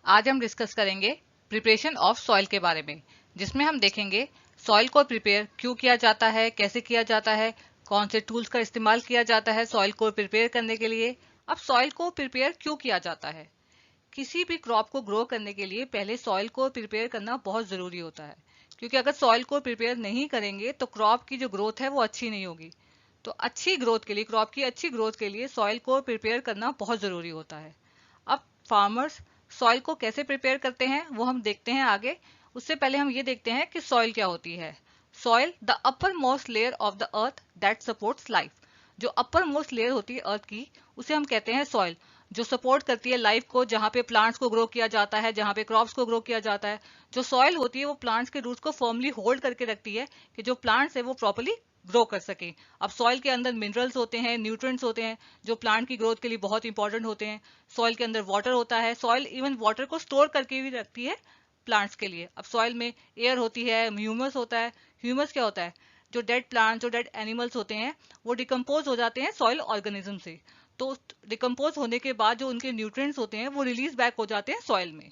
आज हम डिस्कस करेंगे प्रिपरेशन ऑफ सॉइल के बारे में, जिसमें हम देखेंगे सॉइल को प्रिपेयर क्यों किया जाता है, कैसे किया जाता है, कौन से टूल्स का इस्तेमाल किया जाता है सॉइल को प्रिपेयर करने के लिए। अब सॉइल को प्रिपेयर क्यों किया जाता है? किसी भी क्रॉप को ग्रो करने के लिए पहले सॉइल को प्रिपेयर करना बहुत ज़रूरी होता है, क्योंकि अगर सॉइल को प्रिपेयर नहीं करेंगे तो क्रॉप की जो ग्रोथ है वो अच्छी नहीं होगी। तो अच्छी ग्रोथ के लिए, क्रॉप की अच्छी ग्रोथ के लिए सॉइल को प्रिपेयर करना बहुत ज़रूरी होता है। अब फार्मर्स सॉइल को कैसे प्रिपेयर करते हैं वो हम देखते हैं आगे। उससे पहले हम ये देखते हैं कि सॉइल क्या होती है। Soil the upper most layer of the earth that supports life. जो अपर मोस्ट लेयर होती है अर्थ की, उसे हम कहते हैं सॉइल, जो सपोर्ट करती है लाइफ को, जहाँ पे प्लांट्स को ग्रो किया जाता है, जहाँ पे क्रॉप्स को ग्रो किया जाता है। जो सॉइल होती है वो प्लांट्स के रूट्स को फर्मली होल्ड करके रखती है कि जो प्लांट्स है वो प्रॉपर्ली ग्रो कर सके। अब सॉइल के अंदर मिनरल्स होते हैं, न्यूट्रिएंट्स होते हैं, जो प्लांट की ग्रोथ के लिए बहुत इंपॉर्टेंट होते हैं। सॉइल के अंदर वाटर होता है, सॉइल इवन वाटर को स्टोर करके भी रखती है प्लांट्स के लिए। अब सॉइल में एयर होती है, ह्यूमस होता है। ह्यूमस क्या होता है? जो डेड प्लांट, जो डेड एनिमल्स होते हैं वो डिकम्पोज हो जाते हैं सॉइल ऑर्गेनिज्म से। तो डिकम्पोज होने के बाद जो उनके न्यूट्रिएंट्स होते हैं वो रिलीज बैक हो जाते हैं सॉइल में।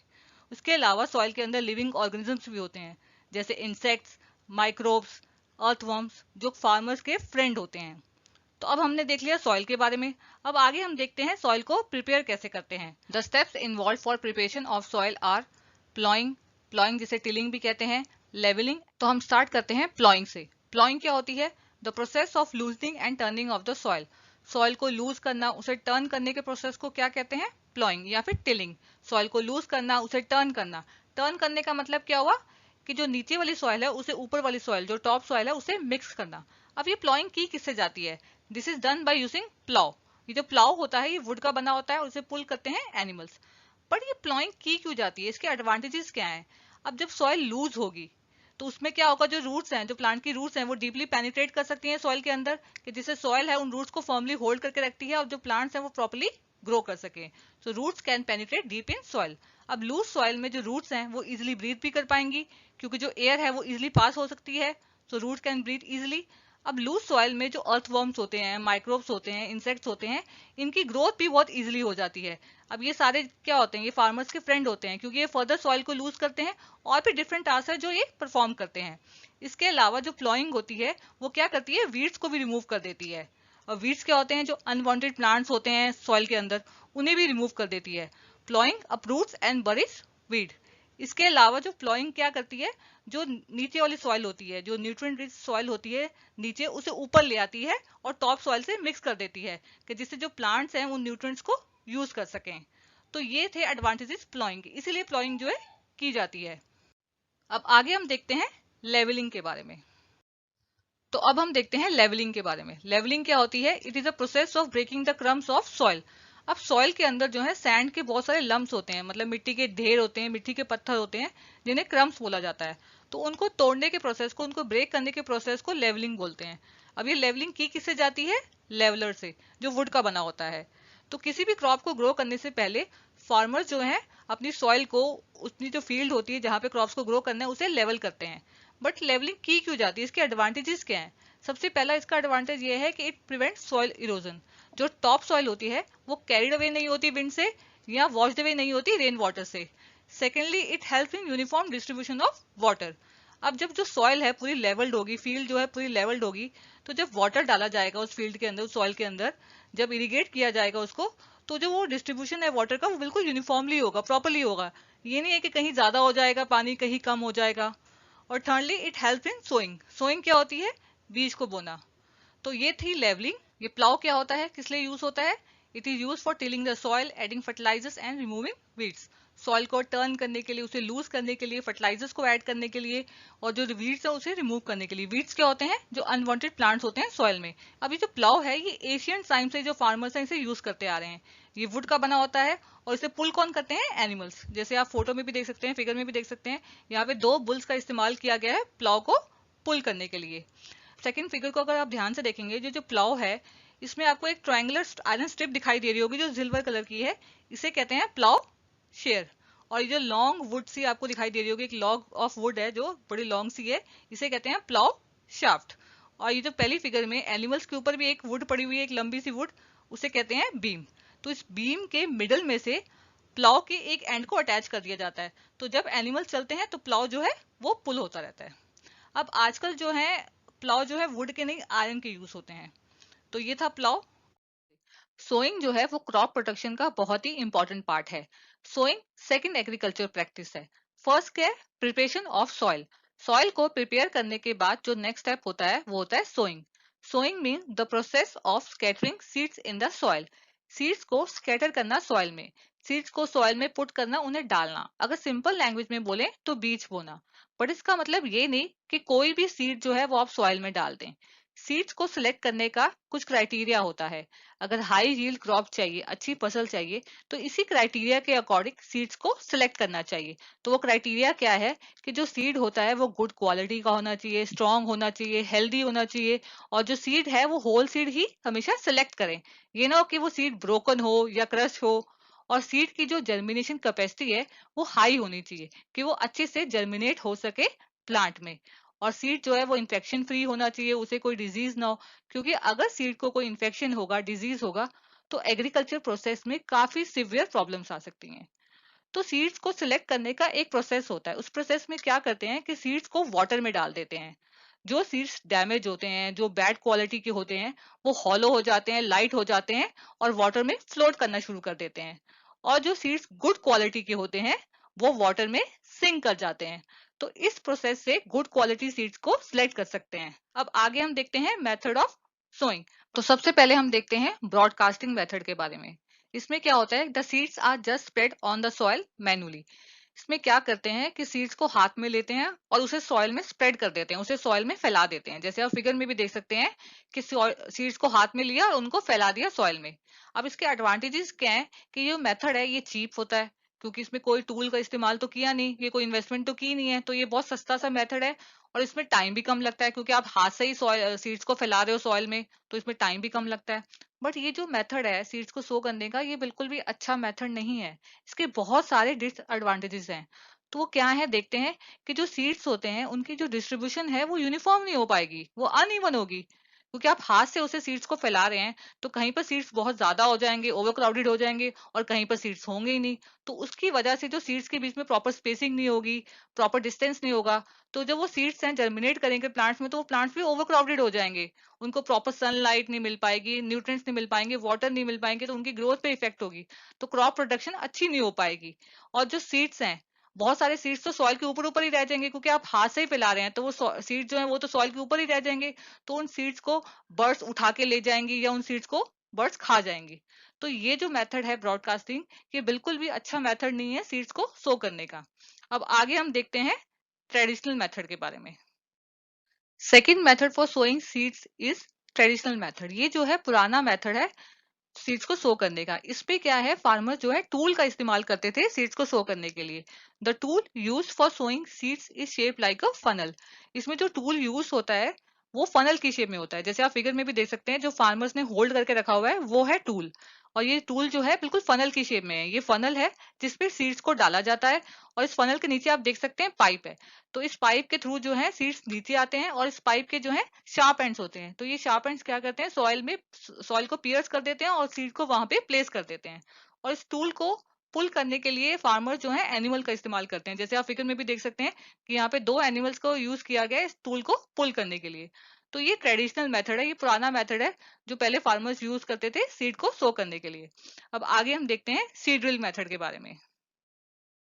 उसके अलावा सॉइल के अंदर लिविंग ऑर्गेनिजम्स भी होते हैं, जैसे इंसेक्ट्स, माइक्रोब्स, अर्थवर्म्स, जो फार्मर्स के फ्रेंड होते हैं। तो अब हमने देख लिया सॉइल के बारे में। अब आगे हम देखते हैं सॉइल को प्रिपेयर कैसे करते हैं। The steps involve for preparation of soil are ploughing, ploughing जिसे टिलिंग भी कहते हैं, लेवलिंग। तो हम स्टार्ट करते हैं प्लॉइंग से। प्लॉइंग क्या होती है? The process of loosening and turning of the soil. Soil को लूज करना, उसे टर्न करने के प्रोसेस को क्या कहते हैं? प्लॉइंग या फिर टिलिंग। सॉइल को लूज करना, उसे टर्न करना। टर्न करने का मतलब क्या हुआ कि जो नीचे वाली सॉइल है उसे ऊपर वाली सॉइल, जो टॉप सॉइल है, उसे मिक्स करना। अब ये प्लॉइंग की किससे जाती है? This is done by using plough. ये जो प्लाव होता है ये वुड का बना होता है और इसे पुल करते हैं एनिमल्स। बट ये प्लॉइंग की क्यों जाती है? इसके एडवांटेजेस क्या हैं? अब जब सॉइल लूज होगी तो उसमें क्या होगा, जो रूट्स हैं, जो प्लांट की रूट्स हैं, वो डीपली पेनिट्रेट कर सकती हैं सॉइल के अंदर, कि जिससे सॉइल है उन रूट्स को फर्मली होल्ड करके रखती है और जो प्लांट्स हैं वो प्रॉपर्ली ग्रो कर सके। So roots can penetrate deep in soil. अब लूज सॉइल में जो रूट्स हैं वो इजिली ब्रीथ भी कर पाएंगी, क्योंकि जो एयर है वो इजिली पास हो सकती है। So roots can breathe easily. अब लूज सॉइल में जो अर्थवर्म्स होते हैं, माइक्रोब्स होते हैं, इंसेक्ट्स होते हैं, इनकी ग्रोथ भी बहुत इजीली हो जाती है। अब ये सारे क्या होते हैं? ये फार्मर्स के फ्रेंड होते हैं, क्योंकि ये फर्दर सॉइल को लूज करते हैं और भी डिफरेंट टास्क है जो ये परफॉर्म करते हैं। इसके अलावा जो प्लॉइंग होती है वो क्या करती है? वीड्स को भी रिमूव कर देती है। और वीड्स क्या होते हैं? जो अनवांटेड प्लांट्स होते हैं सॉइल के अंदर, उन्हें भी रिमूव कर देती है। Ploughing uproots and buries weed. इसके अलावा जो प्लॉइंग क्या करती है, जो नीचे वाली सॉइल होती है, जो न्यूट्रिएंट रिच सॉइल होती है नीचे, उसे ऊपर ले आती है और टॉप सॉइल से मिक्स कर देती है, कि जिससे जो प्लांट्स हैं उन न्यूट्रिएंट्स को यूज कर सकें। तो ये थे एडवांटेजेस प्लॉइंग के, इसीलिए प्लॉइंग जो है की जाती है। अब आगे हम देखते हैं लेवलिंग के बारे में। तो अब हम देखते हैं लेवलिंग के बारे में। लेवलिंग क्या होती है? It is a process of breaking the crumbs of soil. अब सॉइल के अंदर जो है सैंड के बहुत सारे लम्स होते हैं, मतलब मिट्टी के ढेर होते हैं, मिट्टी के पत्थर होते हैं, जिन्हें क्रम्स बोला जाता है। तो उनको तोड़ने के प्रोसेस को, उनको ब्रेक करने के प्रोसेस को लेवलिंग बोलते हैं। अब ये लेवलिंग की किससे जाती है? लेवलर से, जो वुड का बना होता है। तो किसी भी क्रॉप को ग्रो करने से पहले फार्मर्स जो है अपनी सॉइल को, उतनी जो फील्ड होती है जहाँ पे क्रॉप्स को ग्रो करना है, उसे लेवल करते हैं। बट लेवलिंग की क्यों जाती है? इसके एडवांटेजेस क्या हैं? सबसे पहला इसका एडवांटेज ये है कि इट प्रिवेंट सॉइल इरोजन। जो टॉप सॉइल होती है वो कैरिड अवे नहीं होती विंड से, या वॉश्ड अवे नहीं होती रेन वाटर से। Secondly, it help in uniform distribution of water. अब जब जो सॉइल है पूरी लेवल्ड होगी, फील्ड जो है पूरी लेवल्ड होगी, तो जब वाटर डाला जाएगा उस फील्ड के अंदर, उस सॉइल के अंदर, जब इरिगेट किया जाएगा उसको, तो जो वो डिस्ट्रीब्यूशन है वाटर का वो बिल्कुल यूनिफॉर्मली होगा, प्रॉपरली होगा। ये नहीं है कि कहीं ज्यादा हो जाएगा पानी, कहीं कम हो जाएगा। और thirdly, it help in sowing. Sowing क्या होती है? बीज को बोना। तो ये थी लेवलिंग। ये प्लाव क्या होता है, किस लिए यूज होता है? It is use for tilling the soil, adding fertilisers and removing weeds. Soil को टर्न करने के लिए, उसे लूज करने के लिए, फर्टिलाइजर्स को ऐड करने के लिए, और जो वीड्स है उसे रिमूव करने के लिए। वीड्स क्या होते हैं? जो अनवांटेड प्लांट्स होते हैं सॉइल में। अभी जो प्लाव है ये एशियन टाइम से जो फार्मर्स हैं इसे यूज करते आ रहे हैं। ये वुड का बना होता है और इसे पुल कौन करते हैं? एनिमल्स। जैसे आप फोटो में भी देख सकते हैं, फिगर में भी देख सकते हैं, यहाँ पे 2 बुल्स का इस्तेमाल किया गया है प्लाव को पुल करने के लिए। सेकंड फिगर को अगर आप ध्यान से देखेंगे, जो जो प्लाव है इसमें आपको एक ट्रायंगुलर आयरन स्ट्रिप दिखाई दे रही होगी जो सिल्वर कलर की है, इसे कहते हैं प्लाव शेयर। और ये जो लॉन्ग वुड सी आपको दिखाई दे रही होगी, एक लॉग ऑफ वुड है जो बड़ी लॉन्ग सी है, इसे कहते हैं प्लाव शाफ्ट। और ये जो पहली फिगर में एनिमल्स के ऊपर भी एक वुड पड़ी हुई है, एक लंबी सी वुड, उसे कहते हैं बीम। तो इस बीम के मिडल में से प्लाव के एक एंड को अटैच कर दिया जाता है। तो जब एनिमल चलते हैं तो प्लाव जो है वो पुल होता रहता है। अब आजकल जो है प्लाव जो है वुड के नहीं आयरन के यूज होते हैं। तो ये था प्लाव। सोइंग जो है वो क्रॉप प्रोटेक्शन का बहुत ही इंपॉर्टेंट पार्ट है। सोइंग सेकंड एग्रीकल्चर प्रैक्टिस है। फर्स्ट क्या है? Preparation of soil. सॉइल को प्रिपेयर करने के बाद जो नेक्स्ट स्टेप होता है वो होता है sowing. Sowing mean the process of scattering seeds in the soil. Seeds को स्कैटर करना सॉइल में, सीड्स को सॉइल में पुट करना, उन्हें डालना। अगर सिंपल लैंग्वेज में बोले तो बीज बोना। बट इसका मतलब ये नहीं कि कोई भी सीड जो है वो आप सॉइल में डाल दें। सीड्स को सिलेक्ट करने का कुछ क्राइटेरिया होता है। अगर हाई यील्ड क्रॉप चाहिए, अच्छी फसल चाहिए, तो इसी क्राइटेरिया के अकॉर्डिंग सीड्स को सिलेक्ट करना चाहिए। तो वो क्राइटेरिया क्या है कि जो सीड होता है वो गुड क्वालिटी का होना चाहिए, स्ट्रांग होना चाहिए, हेल्दी होना चाहिए, और जो सीड है वो होल सीड ही हमेशा सिलेक्ट करें। ये ना हो कि वो सीड ब्रोकन हो या क्रश हो। और सीड की जो जर्मिनेशन कैपेसिटी है वो हाई होनी चाहिए कि वो अच्छे से जर्मिनेट हो सके प्लांट में। और सीड जो है वो इन्फेक्शन फ्री होना चाहिए, उसे कोई डिजीज ना हो। क्योंकि अगर सीड को कोई इन्फेक्शन होगा, डिजीज होगा, तो एग्रीकल्चर प्रोसेस में काफी सिवियर प्रॉब्लम्स आ सकती हैं। तो सीड्स को सिलेक्ट करने का एक प्रोसेस होता है। उस प्रोसेस में क्या करते हैं कि सीड्स को वाटर में डाल देते हैं। जो सीड्स डैमेज होते हैं, जो बैड क्वालिटी के होते हैं, वो हॉलो हो जाते हैं, लाइट हो जाते हैं, और वाटर में फ्लोट करना शुरू कर देते हैं। और जो सीड्स गुड क्वालिटी के होते हैं वो वाटर में सिंक कर जाते हैं। तो इस प्रोसेस से गुड क्वालिटी सीड्स को सिलेक्ट कर सकते हैं। अब आगे हम देखते हैं मेथड ऑफ सोइंग। तो सबसे पहले हम देखते हैं ब्रॉडकास्टिंग मेथड के बारे में। इसमें क्या होता है? The seeds are just spread on the soil manually. इसमें क्या करते हैं कि सीड्स को हाथ में लेते हैं और उसे सॉइल में स्प्रेड कर देते हैं, उसे सॉइल में फैला देते हैं। जैसे आप फिगर में भी देख सकते हैं कि सीड्स को हाथ में लिया और उनको फैला दिया सॉइल में। अब इसके एडवांटेजेस क्या है कि ये मेथड है ये चीप होता है, क्योंकि इसमें कोई टूल का इस्तेमाल तो किया नहीं, ये कोई इन्वेस्टमेंट तो की नहीं है, तो ये बहुत सस्ता सा मेथड है। और इसमें टाइम भी कम लगता है, क्योंकि आप हाथ से ही सीड्स को फैला रहे हो सॉइल में, तो इसमें टाइम भी कम लगता है। बट ये जो मेथड है सीड्स को सो करने का, ये बिल्कुल भी अच्छा मेथड नहीं है। इसके बहुत सारे डिसएडवांटेजेस हैं। तो वो क्या है देखते हैं कि जो सीड्स होते हैं उनकी जो डिस्ट्रीब्यूशन है वो यूनिफॉर्म नहीं हो पाएगी, वो अनइवन होगी। क्योंकि आप हाथ से उसे सीड्स को फैला रहे हैं, तो कहीं पर सीड्स बहुत ज्यादा हो जाएंगे, ओवर क्राउडेड हो जाएंगे, और कहीं पर सीड्स होंगे ही नहीं। तो उसकी वजह से जो सीड्स के बीच में प्रॉपर स्पेसिंग नहीं होगी, प्रॉपर डिस्टेंस नहीं होगा, तो जब वो सीड्स हैं जर्मिनेट करेंगे प्लांट्स में, तो वो प्लांट्स भी ओवर क्राउडेड हो जाएंगे। उनको प्रॉपर सनलाइट नहीं मिल पाएगी, न्यूट्रिएंट्स नहीं मिल पाएंगे, वाटर नहीं मिल पाएंगे, तो उनकी ग्रोथ पे इफेक्ट होगी। तो क्रॉप प्रोडक्शन अच्छी नहीं हो पाएगी। और जो सीड्स हैं, बहुत सारे सीड्स तो सॉइल के ऊपर ऊपर ही रह जाएंगे, क्योंकि आप हाथ से ही फैला रहे हैं, तो वो सीड्स जो है वो तो सॉइल के ऊपर ही रह जाएंगे। तो उन सीड्स को बर्ड्स उठा के ले जाएंगी, या उन सीड्स को बर्ड्स खा जाएंगी। तो ये जो मेथड है ब्रॉडकास्टिंग, ये बिल्कुल भी अच्छा मेथड नहीं है सीड्स को सो करने का। अब आगे हम देखते हैं ट्रेडिशनल मेथड के बारे में। Second method for sowing seeds is traditional method. ये जो है पुराना मेथड है सीड्स को सो करने का। इस पे क्या है, फार्मर जो है टूल का इस्तेमाल करते थे सीड्स को सो करने के लिए। The tool use for sowing seeds is shape like a funnel. इसमें जो टूल यूज होता है वो फनल की शेप में होता है। जैसे आप फिगर में भी देख सकते हैं, जो फार्मर्स ने होल्ड करके रखा हुआ है वो है टूल। और ये टूल जो है बिल्कुल फनल की शेप में है। ये फनल है जिसपे सीड्स को डाला जाता है। और इस फनल के नीचे आप देख सकते हैं पाइप है। तो इस पाइप के थ्रू जो है सीड्स नीचे आते हैं, और इस पाइप के जो है शार्प एंड्स होते हैं। तो ये शार्प एंड्स क्या करते हैं, सॉइल को पियर्स कर देते हैं और सीड को वहां पे प्लेस कर देते हैं। और इस टूल को पुल करने के लिए फार्मर जो है एनिमल का इस्तेमाल करते हैं। जैसे आप फिगर में भी देख सकते हैं कि यहाँ पे दो एनिमल्स को यूज किया गया है इस टूल को पुल करने के लिए। तो ये ट्रेडिशनल मेथड है, ये पुराना मेथड है जो पहले फार्मर्स यूज करते थे सीड को सो करने के लिए। अब आगे हम देखते हैं सीड ड्रिल मेथड के बारे में।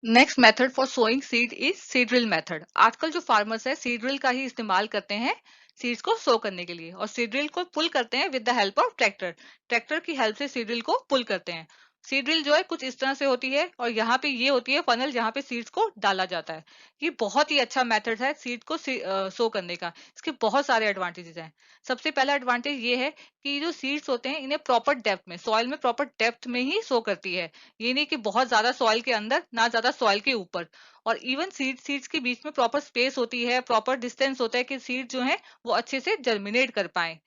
Next method for sowing seed is seed drill method. आजकल जो फार्मर्स है सीड ड्रिल का ही इस्तेमाल करते हैं सीड्स को सो करने के लिए, और सीड ड्रिल को पुल करते हैं with the help of tractor. Tractor की हेल्प से सीड ड्रिल को पुल करते हैं। सीड ड्रिल जो है कुछ इस तरह से होती है, और यहाँ पे ये होती है फनल जहाँ पे सीड्स को डाला जाता है। ये बहुत ही अच्छा मेथड है सीड को सो करने का। इसके बहुत सारे एडवांटेजेस हैं। सबसे पहला एडवांटेज ये है कि जो सीड्स होते हैं इन्हें प्रॉपर डेप्थ में, सॉइल में प्रॉपर डेप्थ में ही सो करती है। ये नहीं कि बहुत ज्यादा सॉइल के अंदर, ना ज्यादा सॉइल के ऊपर। और इवन सीड्स के बीच में प्रॉपर स्पेस होती है, प्रॉपर डिस्टेंस होता है कि सीड जो है वो अच्छे से जर्मिनेट कर पाए।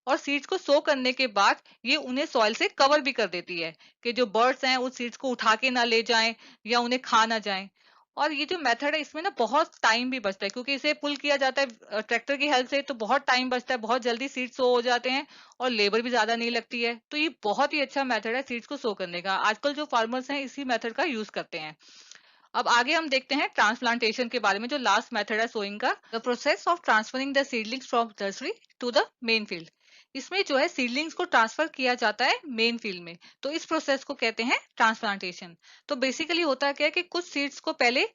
और सीड्स को सो करने के बाद ये उन्हें सॉइल से कवर भी कर देती है कि जो बर्ड्स हैं उस सीड्स को उठा के ना ले जाएं या उन्हें खा ना जाएं। और ये जो मेथड है इसमें ना बहुत टाइम भी बचता है, क्योंकि इसे पुल किया जाता है ट्रैक्टर की हेल्प से, तो बहुत टाइम बचता है, बहुत जल्दी सीड्स सो हो जाते हैं और लेबर भी ज्यादा नहीं लगती है। तो ये बहुत ही अच्छा मेथड है सीड्स को सो करने का। आजकल जो फार्मर्स हैं इसी मेथड का यूज करते हैं। अब आगे हम देखते हैं ट्रांसप्लांटेशन के बारे में, जो लास्ट मेथड है सोइंग का। The process of transferring the seedlings from nursery to the main field. इसमें जो है सीडलिंग्स को ट्रांसफर किया जाता है मेन फील्ड में, तो इस प्रोसेस को कहते हैं ट्रांसप्लांटेशन। तो बेसिकली होता क्या है कि कुछ सीड्स को पहले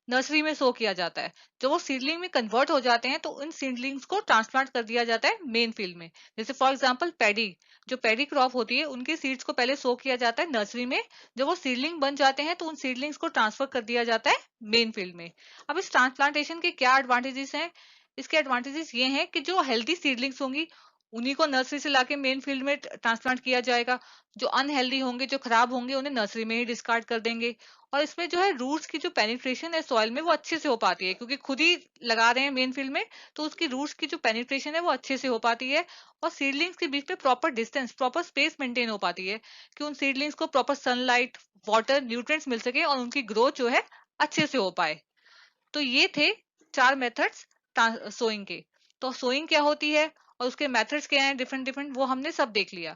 नर्सरी में सो किया जाता है, जब वो सीडलिंग में कन्वर्ट हो जाते हैं तो उन सीडलिंग्स को ट्रांसप्लांट कर दिया जाता है मेन फील्ड में। जैसे फॉर एग्जांपल पैडी, जो पैडी क्रॉप होती है उनकी सीड्स को पहले सो किया जाता है नर्सरी में। जब वो सीडलिंग बन जाते हैं तो उन सीडलिंग्स को ट्रांसफर कर दिया जाता है मेन फील्ड में। अब इस ट्रांसप्लांटेशन के क्या एडवांटेजेस हैं? इसके एडवांटेजेस ये हैं कि जो हेल्दी सीडलिंग्स होंगी उन्हीं को नर्सरी से लाके मेन फील्ड में ट्रांसप्लांट किया जाएगा। जो अनहेल्दी होंगे, जो खराब होंगे, उन्हें नर्सरी में ही डिस्कार्ड कर देंगे। और इसमें जो है रूट्स की जो पेनिट्रेशन है सॉइल में वो अच्छे से हो पाती है, क्योंकि खुद ही लगा रहे हैं मेन फील्ड में, तो उसकी रूट्स की जो पेनिट्रेशन है वो अच्छे से हो पाती है। और सीडलिंग्स के बीच में proper distance, proper space maintain हो पाती है, कि उन सीडलिंग्स को प्रॉपर सनलाइट, वाटर, न्यूट्रिएंट्स मिल सके और उनकी ग्रोथ जो है अच्छे से हो पाए। तो ये थे 4 मेथड्स सोइंग के। तो सोइंग क्या होती है और उसके मेथड्स क्या हैं डिफरेंट डिफरेंट, वो हमने सब देख लिया।